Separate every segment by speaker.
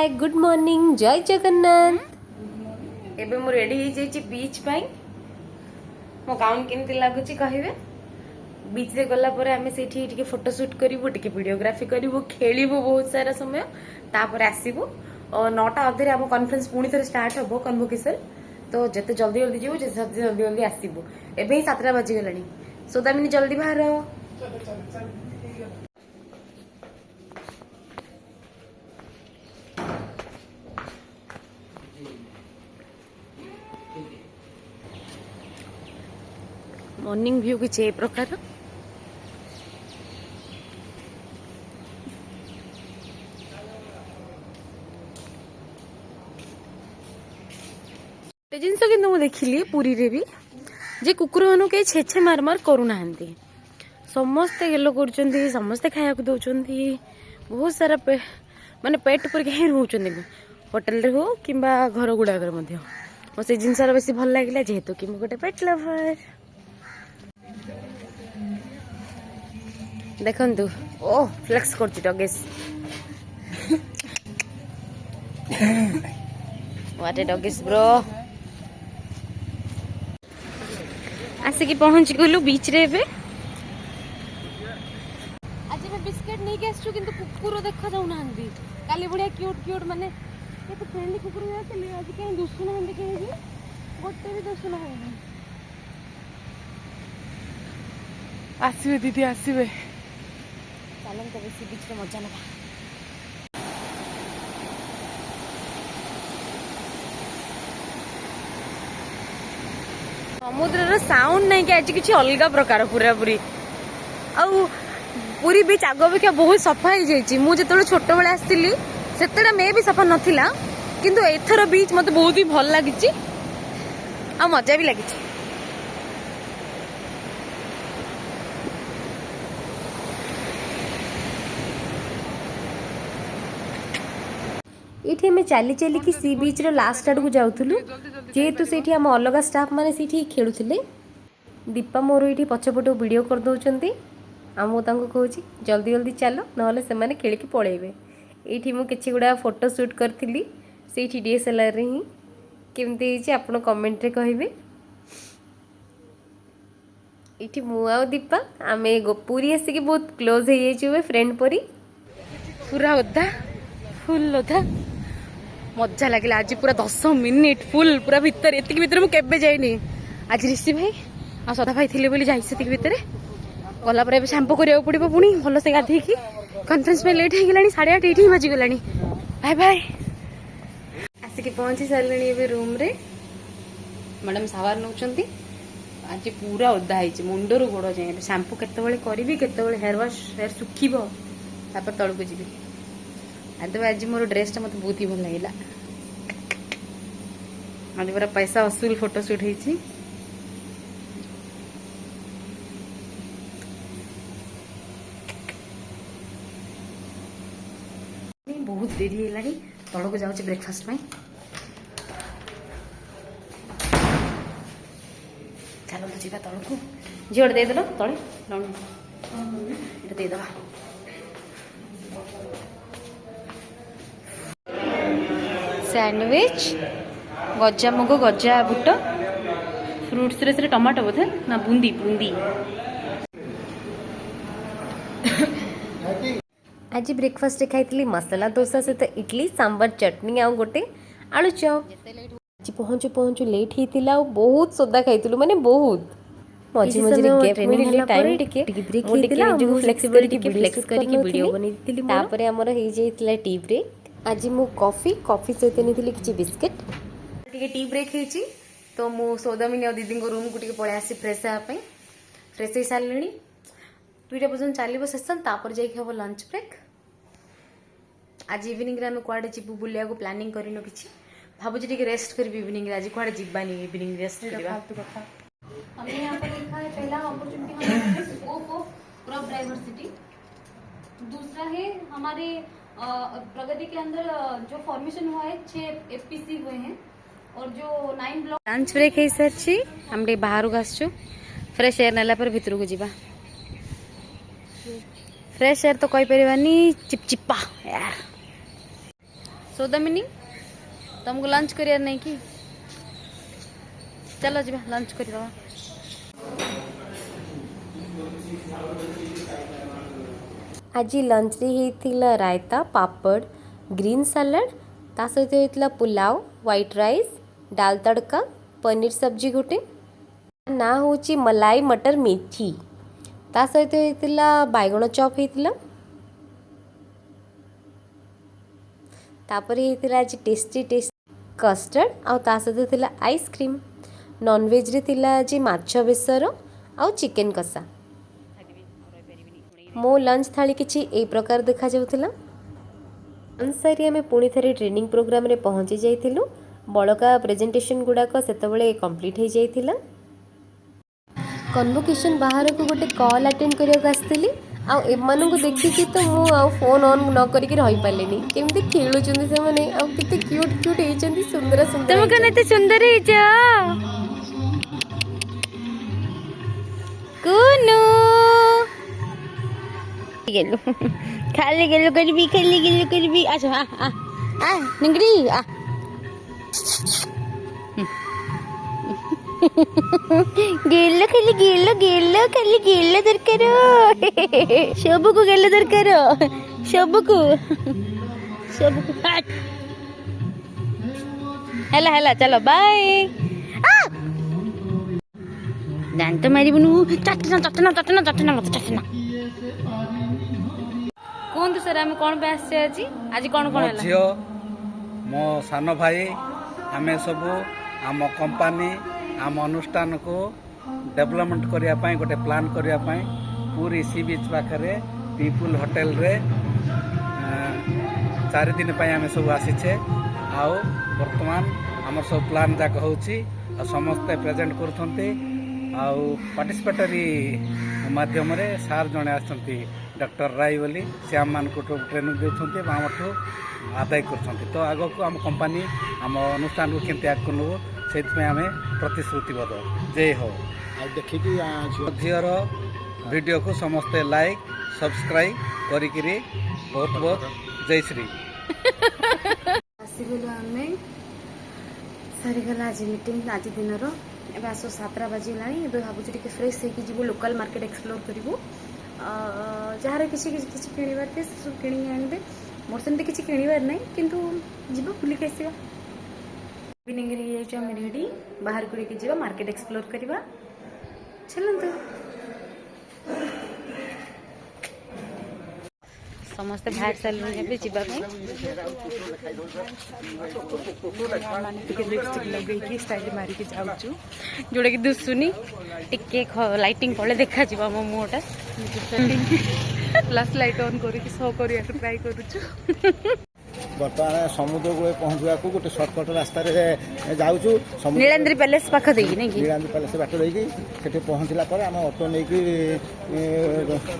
Speaker 1: Hi good morning जय जगन्नाथ। एबे मु रेडी हो जाई बीच पाई मो गाउन केमती लागुची कहिबे। बीच रे गला परे आमे सेठी टिके फोटो शूट करिवो टिके वीडियोग्राफी करिवो खेलिवो बहुत सारा समय तापर आसीबो और 9टा अधे आम कॉन्फ्रेंस पुणी थे स्टार्ट हबो कन्वोकेशन तो जते जल्दी जल्दी जीवो जते जल्दी जल्दी आसीबो। एबे ही 7टा बजी गलानी सोदामिनी जल्दी बाहर। मॉर्निंग व्यू किसी ए प्रकार जिनस कि देखिली पुरी रे भी जे कुकुर मान कहीं छेछे मार मार करूना समस्ते गेलो कर समस्ते खाया दौरान बहुत सारा माने पेट पर कहीं रोचंदी होटेल रे हो कि घर गुड़ाक से जिनस बेस भल लगे जेहेतु कि गोटे पेट लवर। देखंतु ओ फ्लेक्स करछि डगेस व्हाट ए डगेस ब्रो। आसिकी पहुंच गलु बीच रे। आज मैं बिस्किट नहीं के आसछु किंतु कुकुर देखा जाउ नांदी काली बढिया क्यूट क्यूट माने ये तो फ्रेंडली कुकुर आछले आज कहीं दुसु ना हंदी कहीं गोटे भी दुसु ना हंदी।
Speaker 2: आसीबे दीदी आसीबे
Speaker 1: चलन तो बेसी बीच रे मजा नबा। समुद्र साउंड नहीं कि आज किसी अलग प्रकार पूरा पूरी पूरी बीच आग अपेक्षा बहुत सफा हो जाइए। मुझे छोट बेले आसती से मे भी सफा नाला किंतु एथर बीच मत बहुत ही भल लगी आ मजा भी लगी। ये चली चली कि सी बीच रो लास्ट आड़ को जाऊलु जेहेतु से आम अलग स्टाफ मैंने से खेलुले। दीपा मोर ये पछपट वीडियो कर दौरान मुझे कहूँ जल्दी जल्दी चल ना से खेल पलैबे। ये मुझे गुड़ा फोटो शूट करी से DSLR ही केमती आप कमेंट रे कहे। ये मुआ दीपा आम पूरी आसिक बहुत क्लोज हो जाए फ्रेंड परी पूरा ओदा फुल ओदा मजा लगे। आज पूरा 10 मिनिट फुल पूरा भितर एति भितर मु केबे जाइनी। आज ऋषि भाई आ सदा भाई थिले बोली जाई सेति भितर गला पर शैम्पू करिया पड़िबो पुणी भल से गाधे की कॉन्फ्रेंस में लेट हो गलानी 8:30 एठी बजी गलानी। बाय बाय आसिक पहुंची सारलेनी एबे रूम रे। मैडम सावार नउचंती आज पूरा ओदा हिच मुंडरू गोड़ जाए शैम्पू केतेबेले करबी केतेबेले हेयर वाश हेयर सुखीबो तापर तळको जीबी। आज मोर ड्रेस मत बहुत ही भल लगे। आज पूरा पैसा वसूल फोटो शूट होती। बहुत देरी है तल को जाऊँ ब्रेकफास्ट में। चलो तो जीवा तल को झील देदेल तले देदेबा। सैंडविच गजा मुग गजा बुट फ्रूट्स रे टमाटो बोधे ना बूंदी बूंदी। आज ब्रेकफास्ट खाई मसाला डोसा सहित इडली सांबर चटनी आ गोटे आलू चॉप। आज पहुँचु पहुँचु लेट होता बहुत सोदा खाई माने बहुत मझे मझे गैप मिलला टाइम टिके ब्रेक होइतिला जो फ्लेक्स करके वीडियो बनेइतिली। तापर हमर हे जाइतिला टी ब्रेक। आज मु कॉफी सहित नहीं कि बिस्किट टी ब्रेक होती तो मु सौदामिनी और दीदी रूम को पलि आसी फ्रेश हाँपाई फ्रेश हो सारे 2टा पर्यटन चलो सेसन तापर जाइए हम लंच ब्रेक। आज इवनिंग रे कड़े जीवु बुलिया को प्लानिंग करन कि भावुँ रेस्ट करी इवनिंग आज कड़े जीवानी इवनिंग रेस्ट हमने यहाँ पर लिखा है पहला opportunity scope of crop diversity. दूसरा है हमारे प्रगति के अंदर जो फॉर्मेशन हुआ है 6 FPC हुए हैं और जो 9 ब्लॉक। लंच ब्रेक है सर हम बाहर को आसचु फ्रेश एयर नाला पर भीतर को जीवा। फ्रेश एयर तो कही पारानी चिपचिपा यार
Speaker 3: ସୌଦା ମିନିଂ ତମକୁ ଲଞ୍ଚ କରିବାର ନାହିଁ କି? ଚାଲ ଯିବା ଲଞ୍ଚ କରିଦେବା।
Speaker 1: ଆଜି ଲଞ୍ଚରେ ହେଇଥିଲା ରାଇତା, ପାପଡ଼, ଗ୍ରୀନ୍ ସାଲାଡ଼, ତା ସହିତ ହେଇଥିଲା ପୁଲାଉ, ହ୍ୱାଇଟ୍ ରାଇସ୍, ଡାଲ ତଡ଼କା, ପନିର ସବଜି ଗୋଟେ, ନା ହେଉଛି ମଲାଇ ମଟର ମେଥି, ତା ସହିତ ହେଇଥିଲା ବାଇଗଣ ଚପ୍ ହେଇଥିଲା। ତାପରେ ହେଇଥିଲା ଆଜି ଟେଷ୍ଟି କଷ୍ଟର୍ଡ଼ ଆଉ ତା ସହିତ ଥିଲା ଆଇସ୍କ୍ରିମ୍। ନନଭେଜ୍ରେ ଥିଲା ଆଜି ମାଛ ବେସର ଆଉ ଚିକେନ୍ କଷା। ମୋ ଲଞ୍ଚ ଥାଳି କିଛି ଏଇ ପ୍ରକାର ଦେଖାଯାଉଥିଲା। ଲଞ୍ଚ ସାରି ଆମେ ପୁଣି ଥରେ ଟ୍ରେନିଂ ପ୍ରୋଗ୍ରାମରେ ପହଞ୍ଚି ଯାଇଥିଲୁ। ବଳକା ପ୍ରେଜେଣ୍ଟେସନ୍ ଗୁଡ଼ାକ ସେତେବେଳେ କମ୍ପ୍ଲିଟ୍ ହେଇଯାଇଥିଲା। କନଭୋକେସନ୍ ବାହାରକୁ ଗୋଟେ କଲ୍ ଆଟେଣ୍ଡ କରିବାକୁ ଆସିଥିଲି। ଆଉ ଏମାନଙ୍କୁ ଦେଖିକି ତ ମୁଁ ଆଉ ଫୋନ୍ ଅନ୍ ନ କରିକି ରହିପାରିଲିନି। କେମିତି ଖେଳୁଛନ୍ତି ସେମାନେ, ଆଉ କେତେ କ୍ୟୁଟ୍ କ୍ୟୁଟ୍ ହେଇଛନ୍ତି, ସୁନ୍ଦର ସୁନ୍ଦର
Speaker 3: ତମେ କଣ ଏତେ ସୁନ୍ଦର ହେଇଛ କୁନୁ। गेलु खाली गेलु करबी अच्छा आ निंगड़ी आ गेलो खाली गेलो दरकार सबको गेलो दरकार सबको ହେଲା चलो बाय। दांत मारिबुनु चटना କୁହନ୍ତୁ ସାର୍ ଆମେ କ'ଣ ପାଇଁ ଆସିଛେ ଆଜି କ'ଣ
Speaker 4: ମୋ
Speaker 3: ହେଲା?
Speaker 4: ଝିଅ ମୋ ସାନ ଭାଇ ଆମେ ସବୁ ଆମ କମ୍ପାନୀ ଆମ ଅନୁଷ୍ଠାନକୁ ଡେଭଲପମେଣ୍ଟ କରିବା ପାଇଁ ଗୋଟେ ପ୍ଲାନ୍ କରିବା ପାଇଁ ପୁରୀ ସି ବିଚ୍ ପାଖରେ ପିପୁଲ୍ ହୋଟେଲରେ 4 ଦିନ ପାଇଁ ଆମେ ସବୁ ଆସିଛେ। ଆଉ ବର୍ତ୍ତମାନ ଆମର ସବୁ ପ୍ଲାନ୍ ଯାକ ହେଉଛି ଆଉ ସମସ୍ତେ ପ୍ରେଜେଣ୍ଟ କରୁଛନ୍ତି। ଆଉ ପାର୍ଟିସିପେଟରୀ ମାଧ୍ୟମରେ ସାର୍ ଜଣେ ଆସିଛନ୍ତି ଡକ୍ଟର ରାୟ ବୋଲି, ସେ ଆମମାନଙ୍କୁ ଟ୍ରେନିଂ ଦେଉଛନ୍ତି ଏବଂ ଆମଠୁ ଆଦାୟ କରୁଛନ୍ତି। ତ ଆଗକୁ ଆମ କମ୍ପାନୀ ଆମ ଅନୁଷ୍ଠାନକୁ କେମିତି ଆଗକୁ ନେବୁ ସେଇଥିପାଇଁ ଆମେ ପ୍ରତିଶ୍ରୁତିବଦ୍ଧ। ଜୟ ହୋ।
Speaker 5: ଆଉ ଦେଖିକି
Speaker 4: ଝିଅର ଭିଡ଼ିଓକୁ ସମସ୍ତେ ଲାଇକ୍ ସବସ୍କ୍ରାଇବ୍ କରିକିରି ବହୁତ ଜୟ ଶ୍ରୀ।
Speaker 3: ଆସିଗଲୁ ଆମେ, ସରିଗଲା ଆଜି ମିଟିଂ ଆଜି ଦିନର। ଏବେ ଆସ 7ଟା ବାଜିଲାଣି। ଏବେ ଭାବୁଛୁ ଟିକେ ଫ୍ରେଶ୍ ହେଇକି ଯିବୁ ଲୋକାଲ ମାର୍କେଟ ଏକ୍ସପ୍ଲୋର କରିବୁ। ଯାହାର କିଛି କିଣିବାର ଥିବ ସେ ସବୁ କିଣିକି ଆଣିବେ। ମୋର ସେମିତି କିଛି କିଣିବାର ନାହିଁ, କିନ୍ତୁ ଯିବା ବୁଲିକି ଆସିବା। ଇଭିନିଂରେ ହେଇଯାଉଛି ଆମେ ରେଡ଼ି, ବାହାରକୁ ଟିକେ ଯିବା ମାର୍କେଟ ଏକ୍ସପ୍ଲୋର କରିବା। ଚାଲନ୍ତୁ। ସମସ୍ତେ ବାହାରି ସାରିଲେଣି ଏବେ ଯିବା ପାଇଁ।
Speaker 2: ମାନେ ଟିକେ ଲିପଷ୍ଟିକ୍ ଲଗେଇକି ଷ୍ଟାଇଲ୍ ମାରିକି ଯାଉଛୁ,
Speaker 3: ଯୋଉଟାକି ଦୁଶୁନି, ଟିକେ ଲାଇଟିଂ ପଳେ ଦେଖାଯିବ ଆମ ମୁହଁଟା।
Speaker 2: ପ୍ଲସ୍ ଲାଇଟ୍ ଅନ୍ କରିକି ଶୋ କରିବାକୁ ଟ୍ରାଏ କରୁଛୁ।
Speaker 5: ବର୍ତ୍ତମାନ ସମୁଦ୍ରକୁ ପହଞ୍ଚିବାକୁ ଗୋଟେ ସର୍ଟକଟ୍ ରାସ୍ତାରେ ଯାଉଛୁ।
Speaker 3: ନୀଳାନ୍ଦ୍ରି ପ୍ୟାଲେସ୍ ପାଖ ଦେଇକି ନାଇଁ କି?
Speaker 5: ନୀଳାନ୍ଦ୍ରି ପ୍ୟାଲେସ୍ ବାଟ ଦେଇକି ସେଠି ପହଞ୍ଚିଲା ପରେ ଆମେ ଅଟୋ ନେଇକି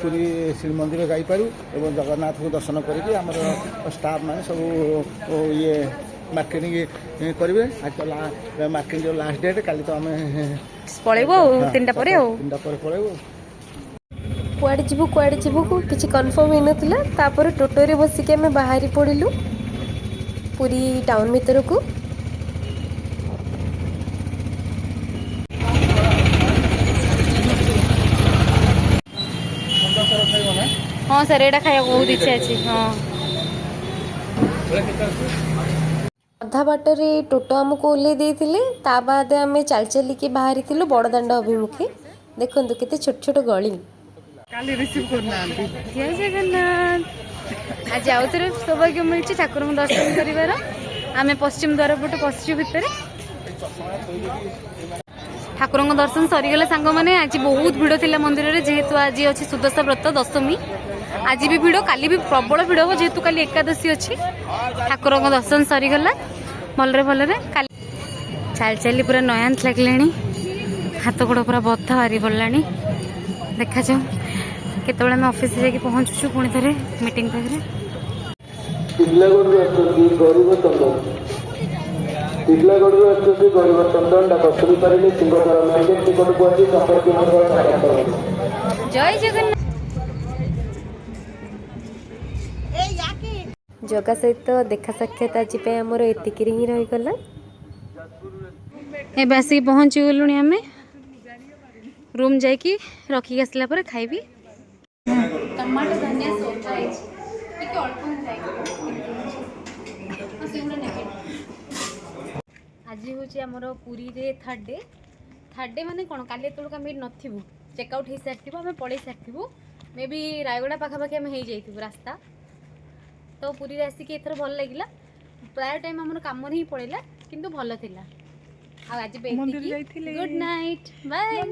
Speaker 5: ପୁରୀ ଶ୍ରୀମନ୍ଦିର ଯାଇପାରୁ ଏବଂ ଜଗନ୍ନାଥଙ୍କୁ ଦର୍ଶନ କରିକି ଆମର ଷ୍ଟାଫ୍ ମାନେ ସବୁ ଇଏ ମାର୍କେଟିଂ କରିବେ। ଆଜି ତ ମାର୍କେଟିଂର ଲାଷ୍ଟ ଡେଟ୍, କାଲି ତ ଆମେ
Speaker 3: ପଳେଇବୁ ଆଉ 3ଟା ପରେ ଆଉ।
Speaker 5: 3ଟା ପରେ ପଳେଇବୁ।
Speaker 1: କୁଆଡ଼େ ଯିବୁ କିଛି କନଫର୍ମ ହେଇନଥିଲା। ତାପରେ ଟୋଟୋରେ ବସିକି ଆମେ ବାହାରି ପଡ଼ିଲୁ ପୁରୀ ଟାଉନ୍ ଭିତରକୁ।
Speaker 3: ହଁ ସାର୍, ଏଇଟା ଖାଇବାକୁ ବହୁତ ଇଚ୍ଛା ଅଛି। ହଁ,
Speaker 1: ଅଧା ବାଟରେ ଟୋଟୋ ଆମକୁ ଓହ୍ଲେଇ ଦେଇଥିଲେ। ତା ବାଦେ ଆମେ ଚାଲିକି ବାହାରିଥିଲୁ ବଡ଼ଦାଣ୍ଡ ଅଭିମୁଖେ। ଦେଖନ୍ତୁ କେତେ ଛୋଟ ଛୋଟ ଗଳି।
Speaker 2: କାଲି ରିସିଭ୍ କରୁନାହାନ୍ତି।
Speaker 3: ଜୟ ଜଗନ୍ନାଥ। ଆଜି ଆଉ ଥରେ ସୌଭାଗ୍ୟ ମିଳିଛି ଠାକୁରଙ୍କୁ ଦର୍ଶନ କରିବାର। ଆମେ ପଶ୍ଚିମ ଦ୍ୱାର ପଟୁ ପଶିଛୁ ଭିତରେ। ଠାକୁରଙ୍କ ଦର୍ଶନ ସରିଗଲା ସାଙ୍ଗମାନେ। ଆଜି ବହୁତ ଭିଡ଼ ଥିଲା ମନ୍ଦିରରେ, ଯେହେତୁ ଆଜି ଅଛି ସୁଦଶା ବ୍ରତ ଦଶମୀ। ଆଜି ବି ଭିଡ଼, କାଲି ବି ପ୍ରବଳ ଭିଡ଼ ହେବ, ଯେହେତୁ କାଲି ଏକାଦଶୀ ଅଛି। ଠାକୁରଙ୍କ ଦର୍ଶନ ସରିଗଲା ଭଲରେ। କାଲି ଚାଲି ପୁରା ନୟାନ୍ତ ଲାଗିଲାଣି, ହାତ ଗୋଡ଼ ପୁରା ବଥା ବାହାରି ପଡ଼ିଲାଣି। ଦେଖାଯାଉ କେତେବେଳେ ଆମେ ଅଫିସରେ ଯାଇକି ପହଞ୍ଚୁଛୁ ପୁଣି ଥରେ ମିଟିଂ ପାଖରେ।
Speaker 6: ଟିଟିଲାଗଡ଼ରୁ ଆସୁଛନ୍ତି ଗରିବ ଚନ୍ଦନ ଡାକ ଶୁଣିପାରିଲେ ସିଂହଦ୍ୱାର ମାର୍କେଟ ନିକଟକୁ ଆସି ସମ୍ପର୍କୀୟ
Speaker 3: ଜୟ ଜଗନ୍ନାଥ।
Speaker 1: ଜଗା ସହିତ ଦେଖା ସାକ୍ଷାତ ଆଜି ପାଇଁ ଆମର ଏତିକିରେ ହିଁ ରହିଗଲା।
Speaker 3: ଏବେ ଆସିକି ପହଞ୍ଚିଗଲୁଣି ଆମେ ରୁମ୍ ଯାଇକି ରଖିକି ଆସିଲା ପରେ ଖାଇବି। ଟମାଟୋ ଧନିଆ ସୋଚା ହେଇଛି ଟିକେ ଅଳ୍ପ ଆଜି ହେଉଛି ଆମର ପୁରୀରେ ଥାର୍ଡ଼ ଡେ ମାନେ କ'ଣ କାଲି ଏତେବେଳକୁ ଆମେ ନଥିବୁ ଚେକ୍ଆଉଟ୍ ହେଇସାରିଥିବୁ ଆମେ ପଳେଇ ସାରିଥିବୁ ମେ ବି ରାୟଗଡ଼ା ପାଖାପାଖି ଆମେ ହେଇଯାଇଥିବୁ ରାସ୍ତା ତ ପୁରୀରେ ଆସିକି ଏଥର ଭଲ ଲାଗିଲା ପ୍ରାୟ ଟାଇମ୍ ଆମର କାମରେ ହିଁ ପଳେଇଲା କିନ୍ତୁ ଭଲ ଥିଲା ଆଉ ଆଜି
Speaker 2: ମନ୍ଦିର ଯାଇଥିଲେ।
Speaker 3: Good night bye.